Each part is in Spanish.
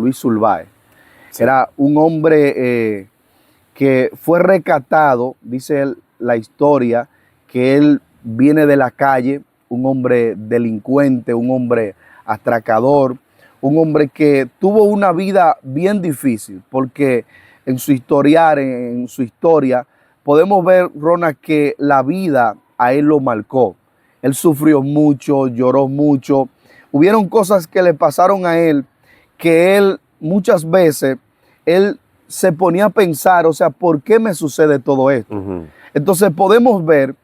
Luis Urbáez. Sí. Era un hombre que fue rescatado, dice la historia, que él viene de la calle, un hombre delincuente, un hombre atracador, un hombre que tuvo una vida bien difícil, porque en su historial, en su historia, podemos ver, Ronald, que la vida a él lo marcó. Él sufrió mucho, lloró mucho. Hubieron cosas que le pasaron a él que él muchas veces, él se ponía a pensar, o sea, ¿por qué me sucede todo esto? Entonces podemos ver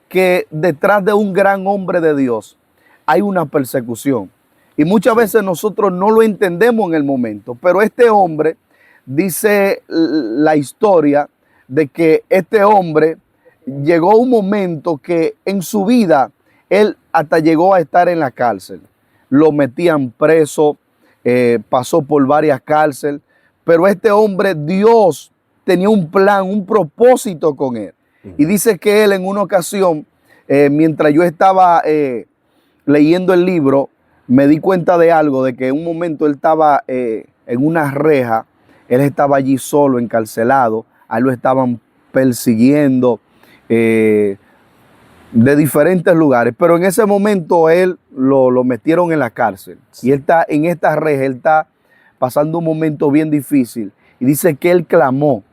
que detrás de un gran hombre de Dios hay una persecución. Y muchas veces nosotros no lo entendemos en el momento, pero este hombre, dice la historia, de que este hombre llegó un momento que en su vida, él hasta llegó a estar en la cárcel. Lo metían preso, pasó por varias cárceles, pero este hombre, Dios tenía un plan, un propósito con él. Y dice que él en una ocasión, mientras yo estaba leyendo el libro, me di cuenta de algo, de que en un momento él estaba en una reja, él estaba allí solo, encarcelado, a él lo estaban persiguiendo de diferentes lugares, pero en ese momento él lo metieron en la cárcel. Y él está en esta reja, él está pasando un momento bien difícil. Y dice que él clamó.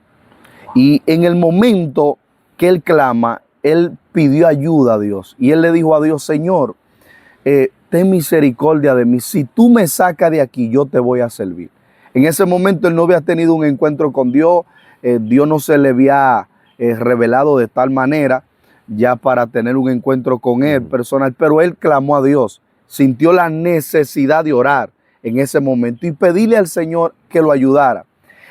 Y en el momento que él clama, él pidió ayuda a Dios. Y él le dijo a Dios, Señor, ten misericordia de mí. Si tú me sacas de aquí, yo te voy a servir. En ese momento él no había tenido un encuentro con Dios. Dios no se le había revelado de tal manera ya para tener un encuentro con él personal. Pero él clamó a Dios. Sintió la necesidad de orar en ese momento y pedirle al Señor que lo ayudara.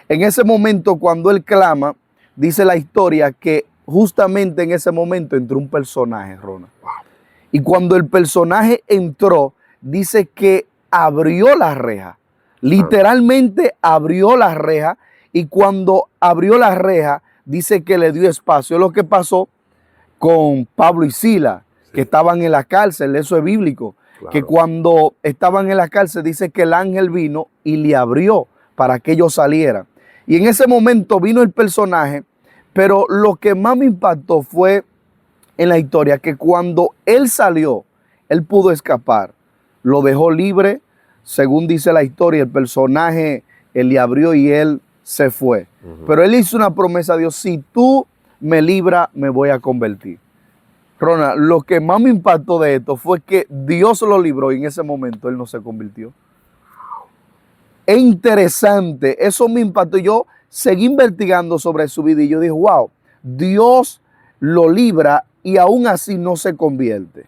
En ese momento, cuando él clama, dice la historia que justamente en ese momento entró un personaje, Ronald. Y cuando el personaje entró, dice que abrió la reja. Literalmente abrió la reja. Y cuando abrió la reja, dice que le dio espacio. Es lo que pasó con Pablo y Silas, que estaban en la cárcel. Eso es bíblico. Claro. Que cuando estaban en la cárcel, dice que el ángel vino y le abrió para que ellos salieran. Y en ese momento vino el personaje, pero lo que más me impactó fue en la historia que cuando él salió, él pudo escapar. Lo dejó libre, según dice la historia, el personaje él le abrió y él se fue. Pero él hizo una promesa a Dios, si tú me libras, me voy a convertir. Ronald, lo que más me impactó de esto fue que Dios lo libró y en ese momento él no se convirtió. Es interesante, eso me impactó. Yo seguí investigando sobre su vida y yo dije, wow, Dios lo libra y aún así no se convierte.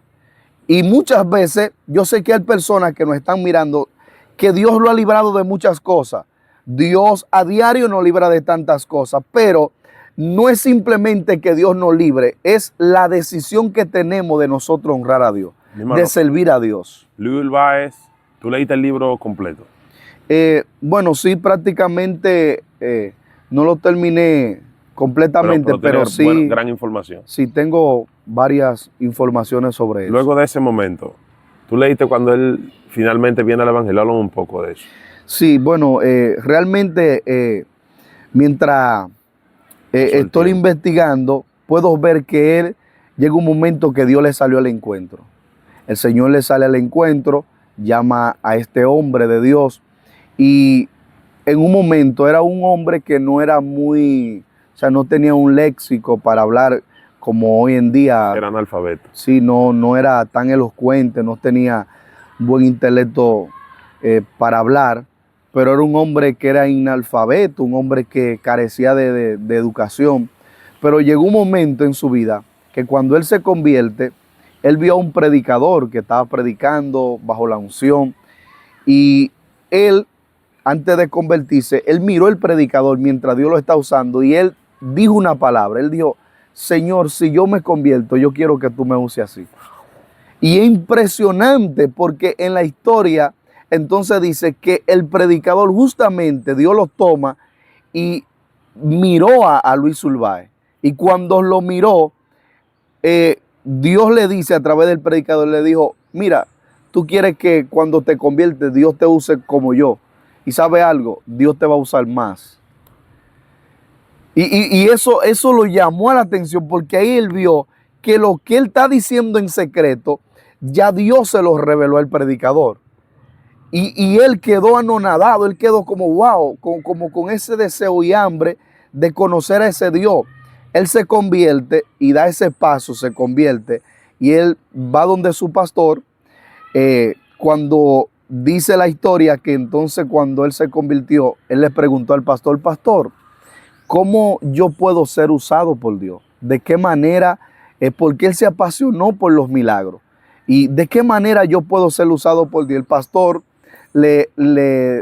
Y muchas veces, yo sé que hay personas que nos están mirando, que Dios lo ha librado de muchas cosas. Dios a diario nos libra de tantas cosas, pero no es simplemente que Dios nos libre, es la decisión que tenemos de nosotros honrar a Dios, de servir a Dios. Luis Urbáez, ¿tú leíste el libro completo? Bueno, sí, prácticamente no lo terminé completamente, pero sí, gran información. Sí, tengo varias informaciones sobre eso. Luego de ese momento, ¿tú leíste cuando él finalmente viene al evangelio? Háblame un poco de eso. Sí, bueno, realmente mientras estoy investigando, puedo ver que él llega un momento que Dios le salió al encuentro. El Señor le sale al encuentro, llama a este hombre de Dios y en un momento era un hombre que no era muy, o sea, no tenía un léxico para hablar como hoy en día. Era analfabeto. Sí, no era tan elocuente, no tenía buen intelecto para hablar, pero era un hombre que era analfabeto, un hombre que carecía de educación. Pero llegó un momento en su vida que cuando él se convierte, él vio a un predicador que estaba predicando bajo la unción y él, antes de convertirse, él miró el predicador mientras Dios lo está usando y él dijo una palabra. Él dijo, Señor, si yo me convierto, yo quiero que tú me uses así. Y es impresionante porque en la historia entonces dice que el predicador justamente Dios lo toma y miró a Luis Urbáez. Y cuando lo miró, Dios le dice a través del predicador, le dijo, mira, tú quieres que cuando te conviertes Dios te use como yo. Y sabe algo, Dios te va a usar más. Y eso lo llamó a la atención porque ahí él vio que lo que él está diciendo en secreto, ya Dios se lo reveló al predicador. Y él quedó anonadado, él quedó como wow, como con ese deseo y hambre de conocer a ese Dios. Él se convierte y da ese paso, se convierte y él va donde su pastor. Cuando dice la historia que entonces cuando él se convirtió, él le preguntó al pastor, pastor, ¿cómo yo puedo ser usado por Dios? ¿De qué manera? Porque él se apasionó por los milagros. ¿Y de qué manera yo puedo ser usado por Dios? El pastor le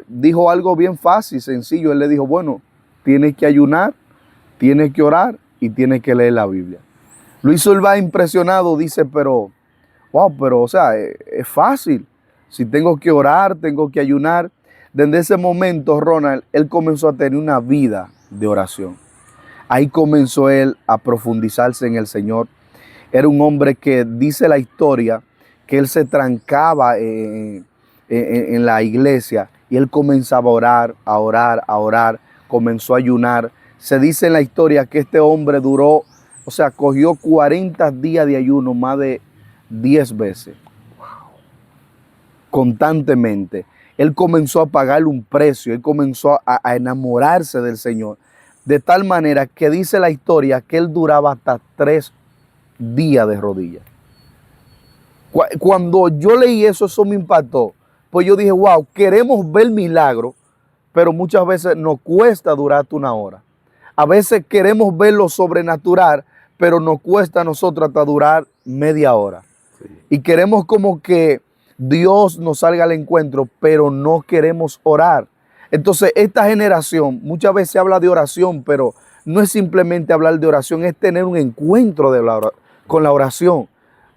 dijo algo bien fácil, sencillo. Él le dijo, bueno, tienes que ayunar, tienes que orar y tienes que leer la Biblia. Luis Urbá impresionado dice, pero, wow, pero o sea, es fácil. Si tengo que orar, tengo que ayunar. Desde ese momento, Ronald, él comenzó a tener una vida de oración. Ahí comenzó él a profundizarse en el Señor. Era un hombre que dice la historia que él se trancaba en la iglesia y él comenzaba a orar, a orar, a orar, comenzó a ayunar. Se dice en la historia que este hombre duró, o sea, cogió 40 días de ayuno más de 10 veces. Constantemente. Él comenzó a pagarle un precio, él comenzó a enamorarse del Señor. De tal manera que dice la historia que él duraba hasta 3 días de rodillas. Cuando yo leí eso, eso me impactó. Pues yo dije, wow, queremos ver milagros, pero muchas veces nos cuesta durarte 1 hora. A veces queremos ver lo sobrenatural, pero nos cuesta a nosotros hasta durar media hora. Sí. Y queremos como que Dios nos salga al encuentro, pero no queremos orar. Entonces, esta generación muchas veces habla de oración, pero no es simplemente hablar de oración, es tener un encuentro con la oración.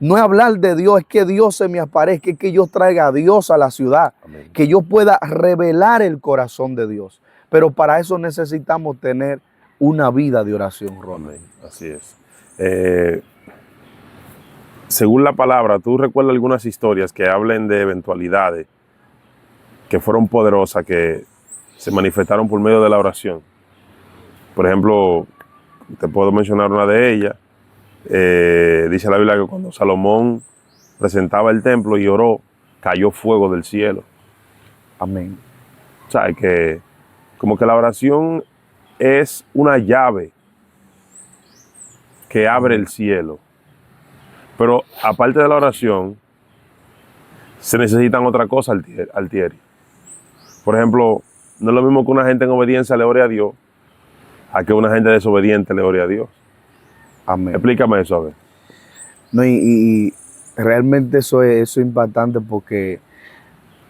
No es hablar de Dios, es que Dios se me aparezca, es que yo traiga a Dios a la ciudad, amén, que yo pueda revelar el corazón de Dios. Pero para eso necesitamos tener una vida de oración, Ronald. Así es. Según la palabra, ¿tú recuerdas algunas historias que hablen de eventualidades que fueron poderosas, que se manifestaron por medio de la oración? Por ejemplo, te puedo mencionar una de ellas. Dice la Biblia que cuando Salomón presentaba el templo y oró, cayó fuego del cielo. Amén. O sea, que como que la oración es una llave que abre el cielo. Pero aparte de la oración, se necesitan otra cosa altieri. Por ejemplo, no es lo mismo que una gente en obediencia le ore a Dios a que una gente desobediente le ore a Dios. Amén. Explícame eso, a ver. No, y realmente eso es impactante porque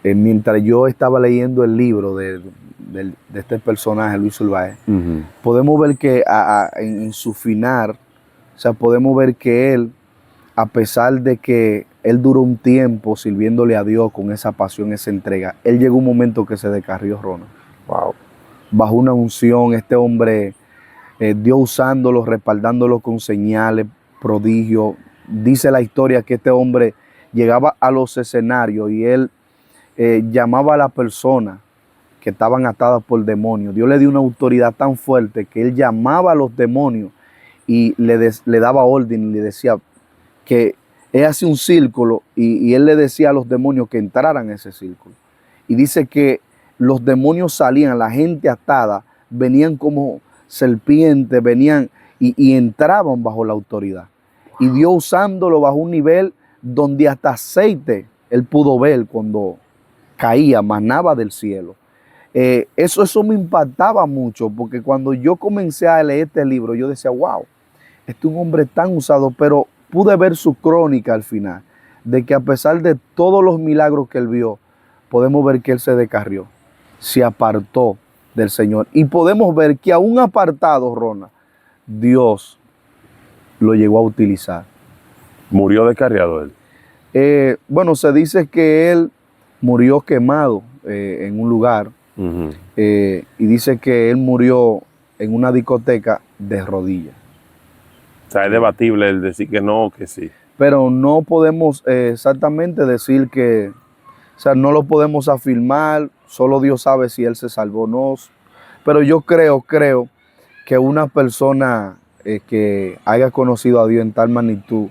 mientras yo estaba leyendo el libro de este personaje, Luis Urbá, podemos ver que en su final, o sea, podemos ver que él, a pesar de que él duró un tiempo sirviéndole a Dios con esa pasión, esa entrega, él llegó un momento que se descarrió, Ronald. Wow. Bajo una unción, este hombre, Dios usándolo, respaldándolo con señales, prodigios. Dice la historia que este hombre llegaba a los escenarios y él llamaba a las personas que estaban atadas por demonios. Dios le dio una autoridad tan fuerte que él llamaba a los demonios y le daba orden y le decía que él hacía un círculo y él le decía a los demonios que entraran en ese círculo. Y dice que los demonios salían, la gente atada, venían como serpientes, venían y entraban bajo la autoridad. Y Dios usándolo bajo un nivel donde hasta aceite él pudo ver cuando caía, manaba del cielo. Eso me impactaba mucho, porque cuando yo comencé a leer este libro, yo decía, wow, este es un hombre tan usado, pero pude ver su crónica al final, de que a pesar de todos los milagros que él vio, podemos ver que él se descarrió, se apartó del Señor. Y podemos ver que aún apartado, Rona, Dios lo llegó a utilizar. ¿Murió descarriado él? Bueno, se dice que él murió quemado en un lugar. Y dice que él murió en una discoteca de rodillas. O sea, es debatible el decir que no o que sí. Pero no podemos exactamente decir que, o sea, no lo podemos afirmar, solo Dios sabe si él se salvó o no. Pero yo creo que una persona que haya conocido a Dios en tal magnitud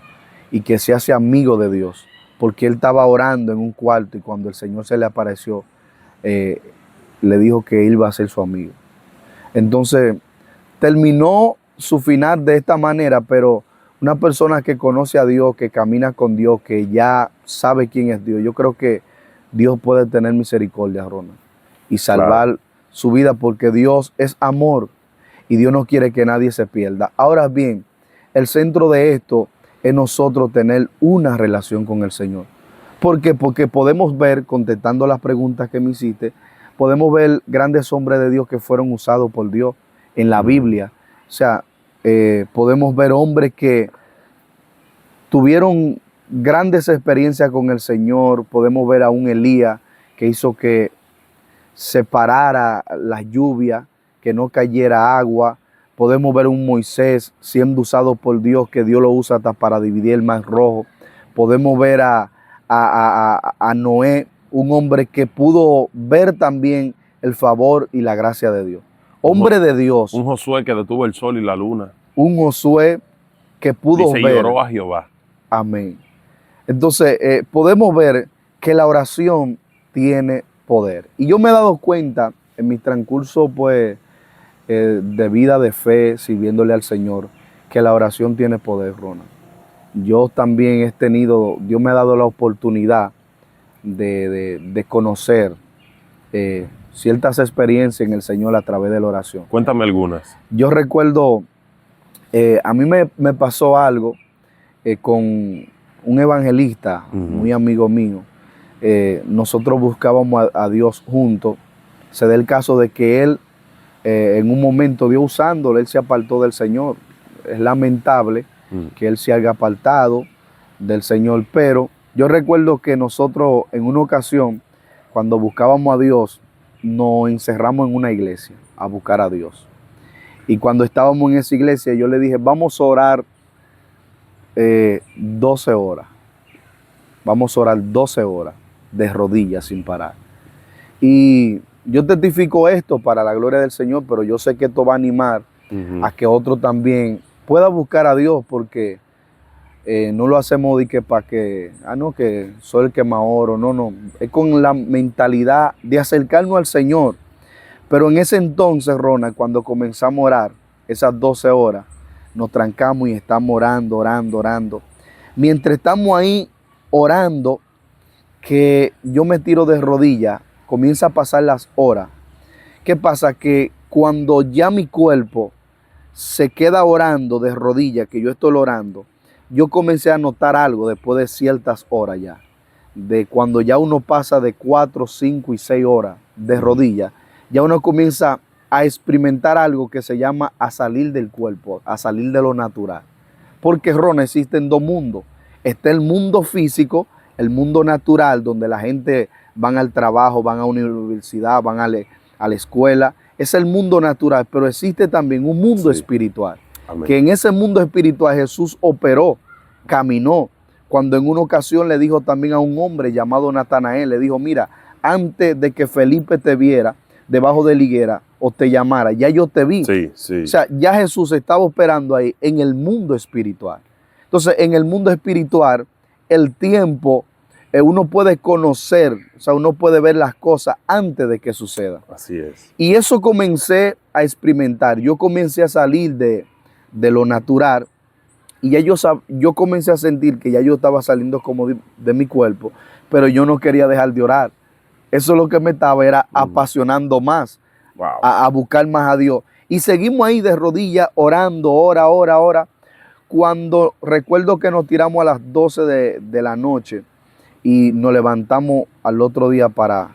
y que se hace amigo de Dios, porque él estaba orando en un cuarto y cuando el Señor se le apareció, le dijo que él iba a ser su amigo. Entonces, terminó su final de esta manera, pero una persona que conoce a Dios, que camina con Dios, que ya sabe quién es Dios, yo creo que Dios puede tener misericordia, Ronald, y salvar su vida, porque Dios es amor y Dios no quiere que nadie se pierda. Ahora bien, el centro de esto es nosotros tener una relación con el Señor. ¿Por qué? Porque podemos ver, contestando las preguntas que me hiciste, podemos ver grandes hombres de Dios que fueron usados por Dios en la Biblia. O sea, podemos ver hombres que tuvieron grandes experiencias con el Señor. Podemos ver a un Elías que hizo que se parara la lluvia, que no cayera agua. Podemos ver a un Moisés siendo usado por Dios, que Dios lo usa hasta para dividir el mar rojo. Podemos ver a Noé, un hombre que pudo ver también el favor y la gracia de Dios. Hombre de Dios. Un Josué que detuvo el sol y la luna. Un Josué que pudo ver. Y oró a Jehová. Amén. Entonces, podemos ver que la oración tiene poder. Y yo me he dado cuenta en mi transcurso, pues, de vida de fe, sirviéndole al Señor, que la oración tiene poder, Ronald. Yo también he tenido, Dios me ha dado la oportunidad de conocer ciertas experiencias en el Señor a través de la oración. Cuéntame algunas. Yo recuerdo, a mí me pasó algo con un evangelista, muy amigo mío. Nosotros buscábamos a Dios juntos. Se da el caso de que él, en un momento, Dios usándolo, él se apartó del Señor. Es lamentable que él se haya apartado del Señor, pero yo recuerdo que nosotros en una ocasión, cuando buscábamos a Dios, nos encerramos en una iglesia a buscar a Dios. Y cuando estábamos en esa iglesia, yo le dije, vamos a orar 12 horas. Vamos a orar 12 horas de rodillas sin parar. Y yo testifico esto para la gloria del Señor, pero yo sé que esto va a animar a que otro también pueda buscar a Dios, porque no lo hacemos de que para que, no, que soy el que más oro, no, es con la mentalidad de acercarnos al Señor. Pero en ese entonces, Ronald, cuando comenzamos a orar, esas 12 horas, nos trancamos y estamos orando. Mientras estamos ahí orando, que yo me tiro de rodillas, comienza a pasar las horas. ¿Qué pasa? Que cuando ya mi cuerpo se queda orando de rodillas, que yo estoy orando, yo comencé a notar algo después de ciertas horas ya. De cuando ya uno pasa de 4, 5 y 6 horas de rodillas, ya uno comienza a experimentar algo que se llama a salir del cuerpo, a salir de lo natural. Porque, Ron, existen dos mundos. Está el mundo físico, el mundo natural, donde la gente van al trabajo, van a una universidad, van a la escuela. Es el mundo natural, pero existe también un mundo espiritual. Amén. Que en ese mundo espiritual Jesús operó, caminó. Cuando en una ocasión le dijo también a un hombre llamado Natanael, le dijo, mira, antes de que Felipe te viera debajo de la higuera o te llamara, ya yo te vi. Sí, sí. O sea, ya Jesús estaba operando ahí en el mundo espiritual. Entonces, en el mundo espiritual, el tiempo, uno puede conocer, o sea, uno puede ver las cosas antes de que sucedan. Así es. Y eso comencé a experimentar. Yo comencé a salir de lo natural y ya yo comencé a sentir que ya yo estaba saliendo como de mi cuerpo, pero yo no quería dejar de orar. Eso es lo que me estaba era apasionando más, a buscar más a Dios. Y seguimos ahí de rodillas orando, hora. Cuando recuerdo que nos tiramos a las 12 de la noche y nos levantamos al otro día para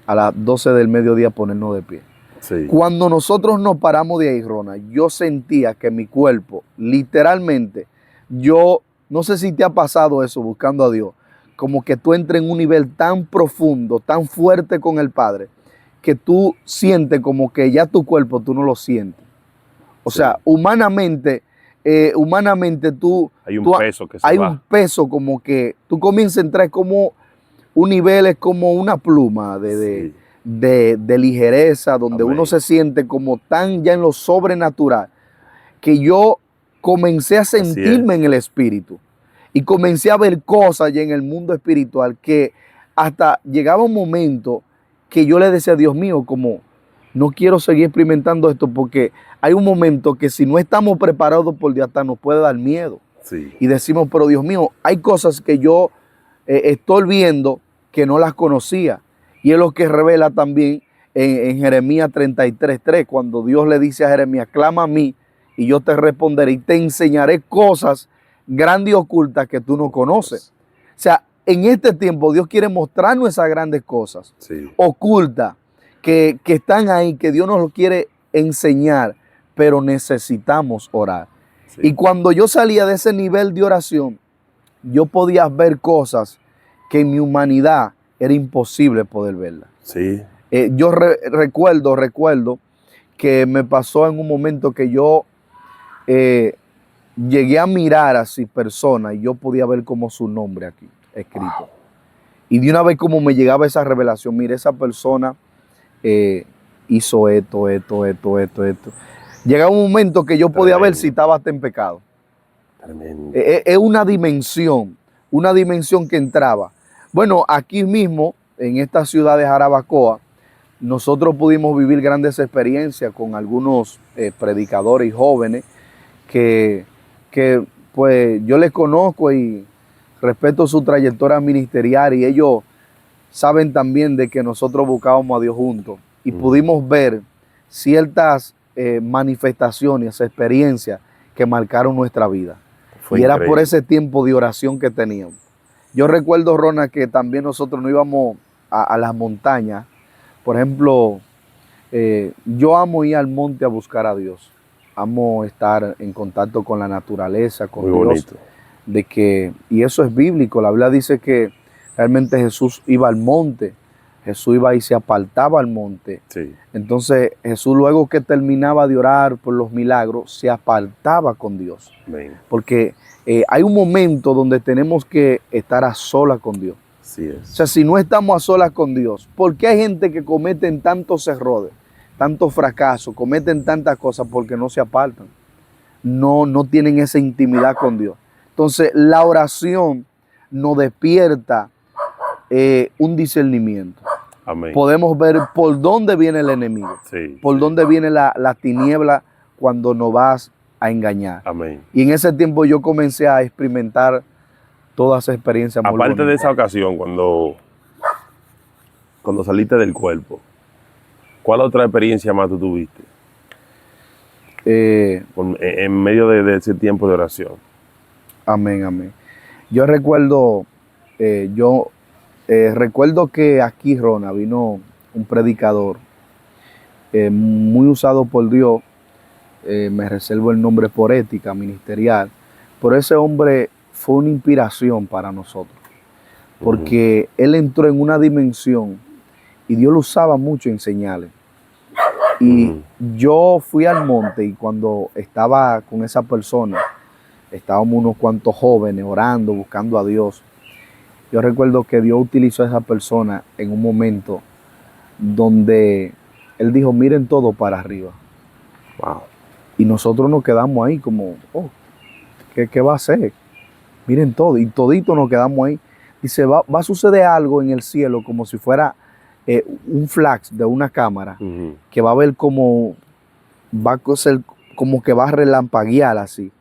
a las 12 del mediodía ponernos de pie. Sí. Cuando nosotros nos paramos de ahí, Ronald, yo sentía que mi cuerpo, literalmente, yo no sé si te ha pasado eso buscando a Dios, como que tú entres en un nivel tan profundo, tan fuerte con el Padre, que tú sientes como que ya tu cuerpo tú no lo sientes. O sea, humanamente tú... Hay un peso que se va. Hay un peso como que tú comienzas a entrar como un nivel, es como una pluma de ligereza, donde Amén. uno se siente como tan ya en lo sobrenatural, que yo comencé a sentirme en el espíritu y comencé a ver cosas ya en el mundo espiritual, que hasta llegaba un momento que yo le decía a Dios mío, como no quiero seguir experimentando esto, porque hay un momento que si no estamos preparados por Dios, hasta nos puede dar miedo. Sí. Y decimos, pero Dios mío, hay cosas que yo estoy viendo que no las conocía. Y es lo que revela también en Jeremías 33:3, cuando Dios le dice a Jeremías, clama a mí y yo te responderé y te enseñaré cosas grandes y ocultas que tú no conoces. O sea, en este tiempo Dios quiere mostrarnos esas grandes cosas Sí. ocultas que están ahí, que Dios nos lo quiere enseñar, pero necesitamos orar. Sí. Y cuando yo salía de ese nivel de oración, yo podía ver cosas que en mi humanidad era imposible poder verlas. Sí. Yo recuerdo que me pasó en un momento que yo llegué a mirar así personas y yo podía ver como su nombre aquí escrito. Wow. Y de una vez como me llegaba esa revelación, mire, esa persona hizo esto. Llegaba un momento que yo podía ver si estaba hasta en pecado. Es una dimensión que entraba. Bueno, aquí mismo, en esta ciudad de Jarabacoa, nosotros pudimos vivir grandes experiencias con algunos predicadores y jóvenes que pues yo les conozco y respeto su trayectoria ministerial, y ellos saben también de que nosotros buscábamos a Dios juntos y pudimos ver ciertas manifestaciones, experiencias que marcaron nuestra vida. Fue y increíble. Era por ese tiempo de oración que teníamos. Yo recuerdo, Ronald, que también nosotros no íbamos a las montañas. Por ejemplo, yo amo ir al monte a buscar a Dios. Amo estar en contacto con la naturaleza, con Muy Dios. Bonito. Y eso es bíblico. La Biblia dice que realmente Jesús iba al monte. Jesús iba y se apartaba al monte. Sí. Entonces Jesús, luego que terminaba de orar por los milagros, se apartaba con Dios. Amén. Porque hay un momento donde tenemos que estar a solas con Dios. Sí es. O sea, si no estamos a solas con Dios, ¿por qué hay gente que cometen tantos errores, tantos fracasos, cometen tantas cosas? Porque no se apartan. No tienen esa intimidad con Dios. Entonces, la oración nos despierta un discernimiento. Amén. Podemos ver por dónde viene el enemigo, Sí, por sí. dónde viene la tiniebla cuando nos vas a engañar. Amén. Y en ese tiempo yo comencé a experimentar todas esas experiencias muy Aparte bonitas. de esa ocasión, cuando saliste del cuerpo, ¿cuál otra experiencia más tú tuviste? En medio de ese tiempo de oración. Amén. Yo recuerdo, recuerdo que aquí, Rona, vino un predicador muy usado por Dios. Me reservo el nombre por ética ministerial, pero ese hombre fue una inspiración para nosotros, porque él entró en una dimensión y Dios lo usaba mucho en señales. Y yo fui al monte, y cuando estaba con esa persona, estábamos unos cuantos jóvenes orando, buscando a Dios. Yo recuerdo que Dios utilizó a esa persona en un momento donde él dijo, miren todo para arriba. Wow. Y nosotros nos quedamos ahí como, ¿qué va a hacer? Miren todo, y todito nos quedamos ahí. Dice, va a suceder algo en el cielo como si fuera un flash de una cámara, que va a ver como, va a ser como que va a relampaguear así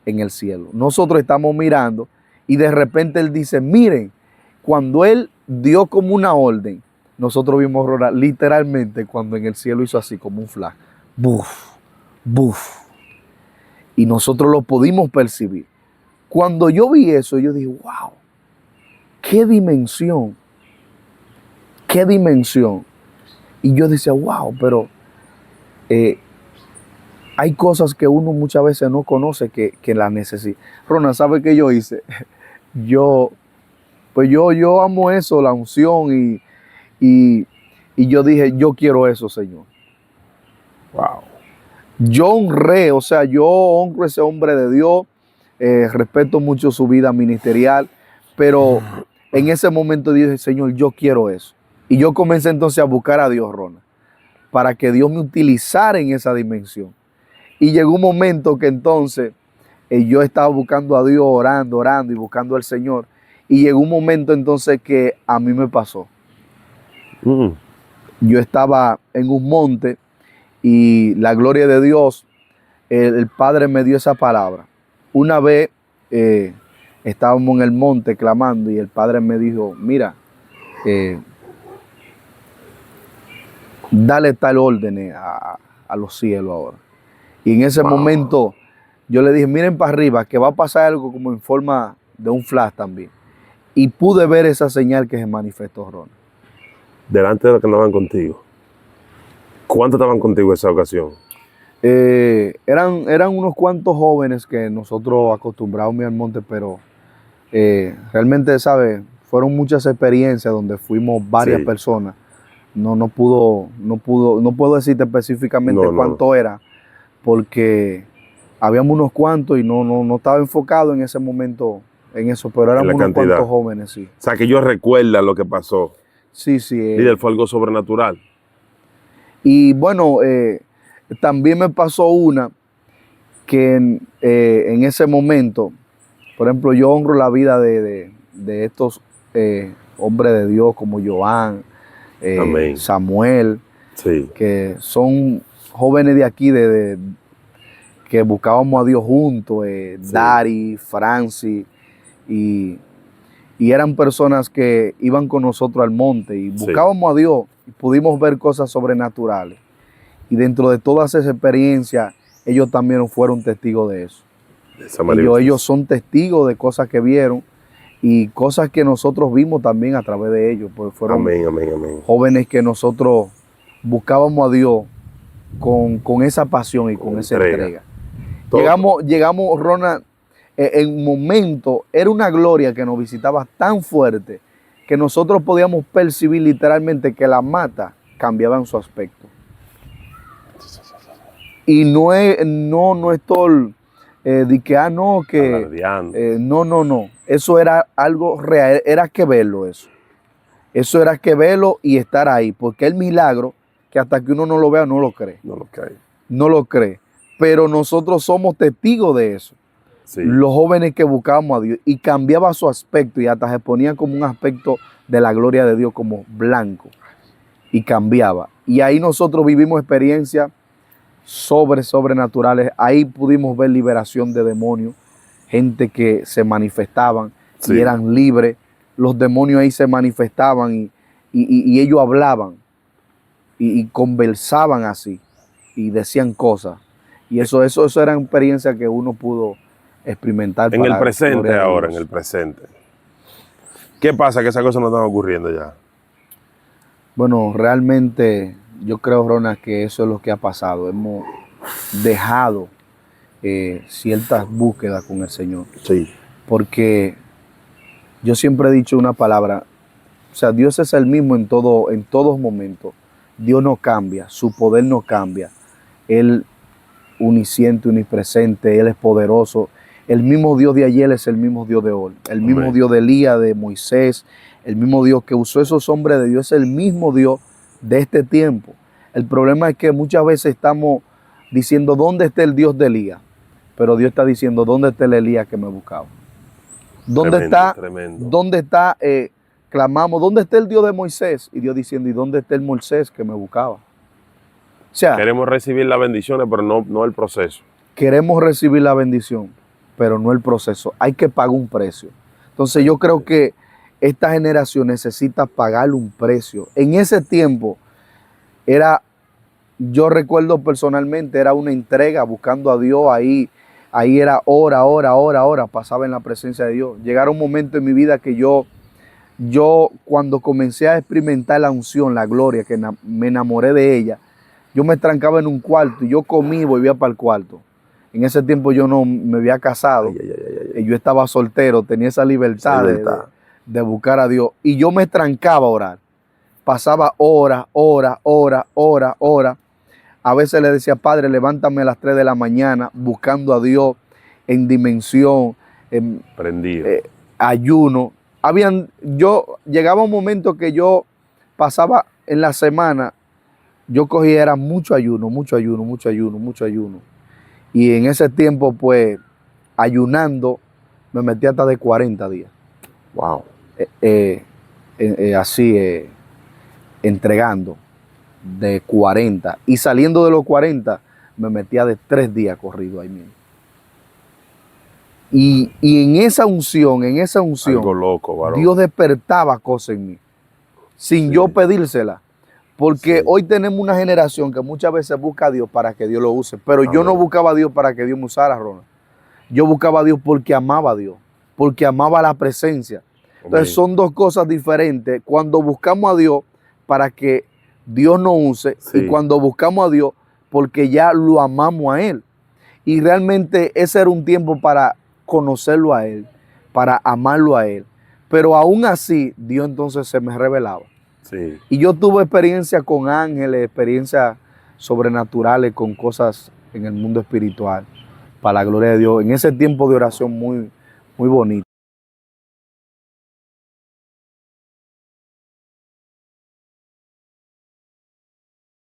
en el cielo. Nosotros estamos mirando y de repente él dice, miren, cuando él dio como una orden, nosotros vimos literalmente cuando en el cielo hizo así como un flash. ¡Buf! ¡Buf! Y nosotros lo pudimos percibir. Cuando yo vi eso, yo dije, wow, qué dimensión. Qué dimensión. Y yo decía, wow, pero hay cosas que uno muchas veces no conoce que las necesita. Ronald, ¿sabe qué yo hice? Yo amo eso, la unción, y yo dije, yo quiero eso, Señor. Wow. Yo honro a ese hombre de Dios, respeto mucho su vida ministerial, pero en ese momento dije, Señor, yo quiero eso. Y yo comencé entonces a buscar a Dios, Ronald, para que Dios me utilizara en esa dimensión. Y llegó un momento que entonces yo estaba buscando a Dios, orando, orando y buscando al Señor. Y llegó un momento entonces que a mí me pasó. Mm. Yo estaba en un monte y la gloria de Dios, el Padre me dio esa palabra. Una vez estábamos en el monte clamando y el Padre me dijo, mira, dale tal orden a los cielos ahora. Y en ese momento yo le dije, miren para arriba, que va a pasar algo como en forma de un flash también. Y pude ver esa señal que se manifestó, Ronald. Delante de los que andaban contigo. ¿Cuántos estaban contigo en esa ocasión? Eran unos cuantos jóvenes que nosotros acostumbramos al monte, pero realmente, ¿sabes? Fueron muchas experiencias donde fuimos varias personas. No puedo decirte específicamente cuánto era, porque habíamos unos cuantos y no estaba enfocado en ese momento en eso, pero éramos unos cuantos jóvenes, sí. O sea, que ellos recuerdan lo que pasó. Sí, sí. Líder, fue algo sobrenatural. Y bueno, también me pasó una que en ese momento, por ejemplo, yo honro la vida de estos hombres de Dios como Joan, Samuel, que son jóvenes de aquí, que buscábamos a Dios juntos, Dari, Francis, y eran personas que iban con nosotros al monte y buscábamos a Dios y pudimos ver cosas sobrenaturales. Y dentro de todas esas experiencias, ellos también fueron testigos de eso. Ellos son testigos de cosas que vieron y cosas que nosotros vimos también a través de ellos. Pues fueron jóvenes que nosotros buscábamos a Dios con esa pasión y con esa entrega. Llegamos, Ronald, en un momento, era una gloria que nos visitaba tan fuerte que nosotros podíamos percibir literalmente que la mata cambiaba en su aspecto. Y no estoy de que, no. Eso era algo real, era que verlo eso. Eso era que verlo y estar ahí, porque el milagro, que hasta que uno no lo vea, no lo cree. No lo cree. Pero nosotros somos testigos de eso. Sí. Los jóvenes que buscábamos a Dios, y cambiaba su aspecto y hasta se ponía como un aspecto de la gloria de Dios, como blanco, y cambiaba. Y ahí nosotros vivimos experiencias sobrenaturales. Ahí pudimos ver liberación de demonios, gente que se manifestaban y eran libres. Los demonios ahí se manifestaban y ellos hablaban y conversaban así y decían cosas. Y eso era una experiencia que uno pudo experimentar. En el presente ahora, en el presente. ¿Qué pasa que esas cosas no están ocurriendo ya? Bueno, realmente yo creo, Ronald, que eso es lo que ha pasado. Hemos dejado ciertas búsquedas con el Señor. Sí. Porque yo siempre he dicho una palabra, o sea, Dios es el mismo en todos momentos. Dios no cambia, su poder no cambia. Él unisciente, unipresente, Él es poderoso. El mismo Dios de ayer es el mismo Dios de hoy. El mismo Dios de Elías, de Moisés, el mismo Dios que usó esos hombres de Dios, es el mismo Dios de este tiempo. El problema es que muchas veces estamos diciendo, ¿dónde está el Dios de Elías? Pero Dios está diciendo, ¿dónde está el Elías que me buscaba? ¿Dónde está? ¿Dónde está? Clamamos, ¿dónde está el Dios de Moisés? Y Dios diciendo, ¿y dónde está el Moisés que me buscaba? O sea, queremos recibir las bendiciones, pero no el proceso. Queremos recibir la bendición, pero no el proceso. Hay que pagar un precio. Entonces yo creo que esta generación necesita pagar un precio. En ese tiempo yo recuerdo personalmente, era una entrega buscando a Dios. Ahí era hora, pasaba en la presencia de Dios. Llegaron momentos en mi vida que yo cuando comencé a experimentar la unción, la gloria, que me enamoré de ella, yo me trancaba en un cuarto y yo comía y volvía para el cuarto. En ese tiempo yo no me había casado, y yo estaba soltero, tenía esa libertad de buscar a Dios. Y yo me trancaba a orar. Pasaba horas. A veces le decía, Padre, levántame a las 3 de la mañana buscando a Dios en dimensión, prendido, ayuno. Llegaba un momento que yo pasaba en la semana, yo cogía, era mucho ayuno, mucho ayuno, mucho ayuno, mucho ayuno. Y en ese tiempo, pues, ayunando, me metí hasta de 40 días. Wow. Así, entregando de 40. Y saliendo de los 40, me metía de 3 días corrido ahí mismo. Y en esa unción, Algo loco, varón. Dios despertaba cosas en mí, sin Sí. yo pedírsela. Porque Sí. hoy tenemos una generación que muchas veces busca a Dios para que Dios lo use. Pero yo no Amén. buscaba a Dios para que Dios me usara, Ronald. Yo buscaba a Dios porque amaba a Dios, porque amaba la presencia. Entonces Amén. son dos cosas diferentes. Cuando buscamos a Dios para que Dios nos use, Sí. y cuando buscamos a Dios porque ya lo amamos a Él. Y realmente ese era un tiempo para conocerlo a Él, para amarlo a Él. Pero aún así, Dios entonces se me revelaba. Sí. Y yo tuve experiencia con ángeles, experiencias sobrenaturales, con cosas en el mundo espiritual, para la gloria de Dios, en ese tiempo de oración muy, muy bonito.